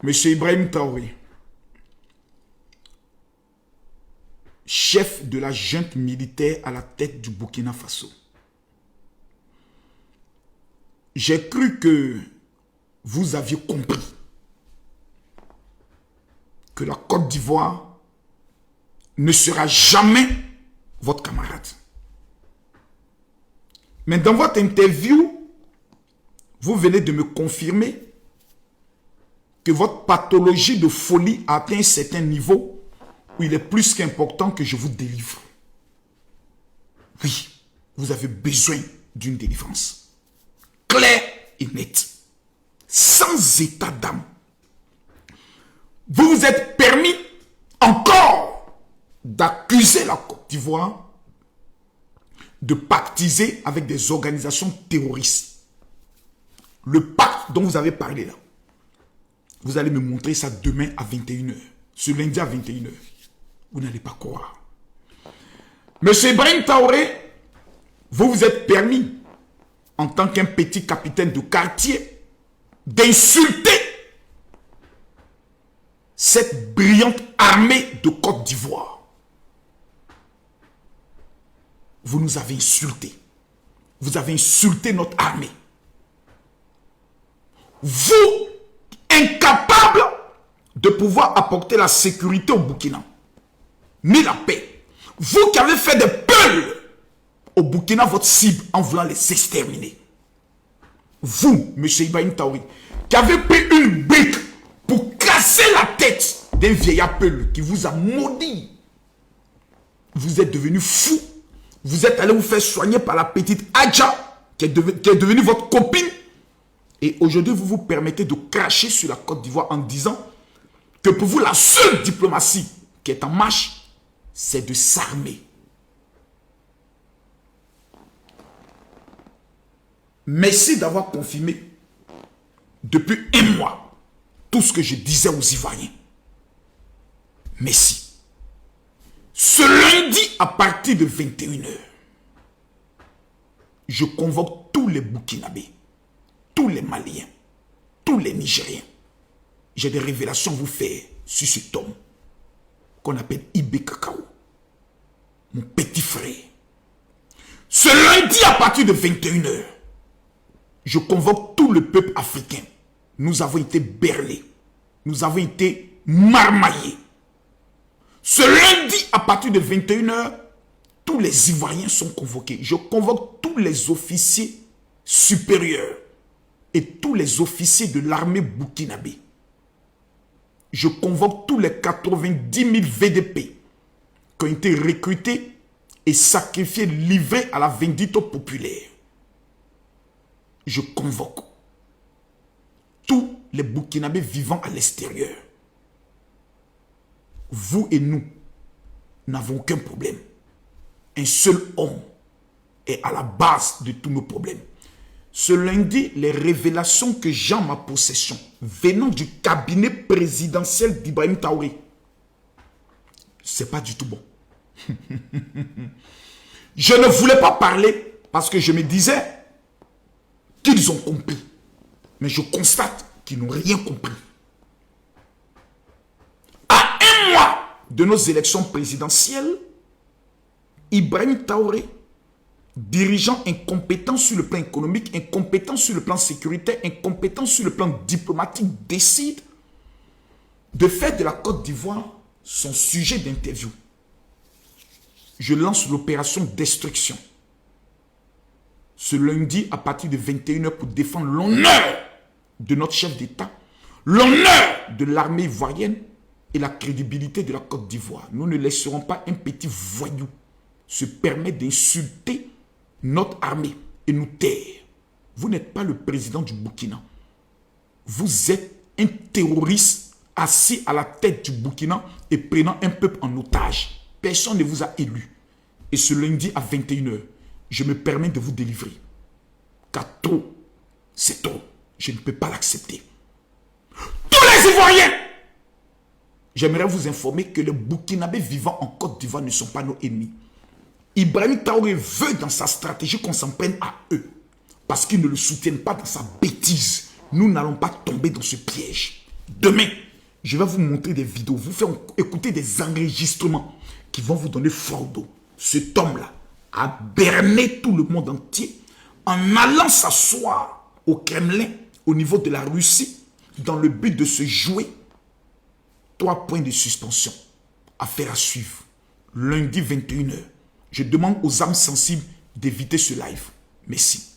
Monsieur Ibrahim Traoré, chef de la junte militaire à la tête du Burkina Faso. J'ai cru que vous aviez compris que la Côte d'Ivoire ne sera jamais votre camarade. Mais dans votre interview, vous venez de me confirmer que votre pathologie de folie a atteint un certain niveau où il est plus qu'important que je vous délivre. Oui, vous avez besoin d'une délivrance. Claire et nette. Sans état d'âme. Vous vous êtes permis encore d'accuser la Côte d'Ivoire de pactiser avec des organisations terroristes. Le pacte dont vous avez parlé là, vous allez me montrer ça demain à 21h. Ce lundi à 21h. Vous n'allez pas croire. Monsieur Ibrahim Traoré, vous vous êtes permis, en tant qu'un petit capitaine de quartier, d'insulter cette brillante armée de Côte d'Ivoire. Vous nous avez insultés. Vous avez insulté notre armée. Vous, incapable de pouvoir apporter la sécurité au Burkina, ni la paix. Vous qui avez fait des peuls au Burkina, votre cible, en voulant les exterminer. Vous, M. Ibrahim Traoré, qui avez pris une brique pour casser la tête d'un vieillard peul qui vous a maudit. Vous êtes devenu fou. Vous êtes allé vous faire soigner par la petite Adja, qui est devenue votre copine. Et aujourd'hui, vous vous permettez de cracher sur la Côte d'Ivoire en disant que pour vous, la seule diplomatie qui est en marche, c'est de s'armer. Merci d'avoir confirmé depuis un mois tout ce que je disais aux Ivoiriens. Merci. Ce lundi, à partir de 21h, je convoque tous les Burkinabés, tous les Maliens, tous les Nigériens. J'ai des révélations à vous faire sur cet homme qu'on appelle Ibé Kakao, mon petit frère. Ce lundi, à partir de 21h, je convoque tout le peuple africain. Nous avons été berlés. Nous avons été marmaillés. Ce lundi, à partir de 21h, tous les Ivoiriens sont convoqués. Je convoque tous les officiers supérieurs et tous les officiers de l'armée burkinabé. Je convoque tous les 90 000 VDP qui ont été recrutés et sacrifiés, livrés à la vindicte populaire. Je convoque tous les Burkinabés vivant à l'extérieur. Vous et nous n'avons aucun problème. Un seul homme est à la base de tous nos problèmes. Ce lundi, les révélations que j'ai en ma possession, venant du cabinet présidentiel d'Ibrahim Traoré, c'est pas du tout bon. Je ne voulais pas parler parce que je me disais qu'ils ont compris. Mais je constate qu'ils n'ont rien compris. À un mois de nos élections présidentielles, Ibrahim Traoré, dirigeant incompétent sur le plan économique, incompétent sur le plan sécuritaire, incompétent sur le plan diplomatique, décide de faire de la Côte d'Ivoire son sujet d'interview. Je lance l'opération destruction ce lundi à partir de 21h pour défendre l'honneur de notre chef d'État, l'honneur de l'armée ivoirienne et la crédibilité de la Côte d'Ivoire. Nous ne laisserons pas un petit voyou se permettre d'insulter notre armée et nous taire. Vous n'êtes pas le président du Burkina. Vous êtes un terroriste assis à la tête du Burkina et prenant un peuple en otage. Personne ne vous a élu. Et ce lundi à 21h, je me permets de vous délivrer. Car trop, c'est trop. Je ne peux pas l'accepter. Tous les Ivoiriens, j'aimerais vous informer que les Burkinabés vivant en Côte d'Ivoire ne sont pas nos ennemis. Ibrahim Traoré veut dans sa stratégie qu'on s'en prenne à eux. Parce qu'ils ne le soutiennent pas dans sa bêtise. Nous n'allons pas tomber dans ce piège. Demain, je vais vous montrer des vidéos, vous faire écouter des enregistrements qui vont vous donner fardeau. Cet homme-là a berné tout le monde entier en allant s'asseoir au Kremlin, au niveau de la Russie, dans le but de se jouer 3 points de suspension. Affaire à suivre. Lundi 21h. Je demande aux âmes sensibles d'éviter ce live. Merci.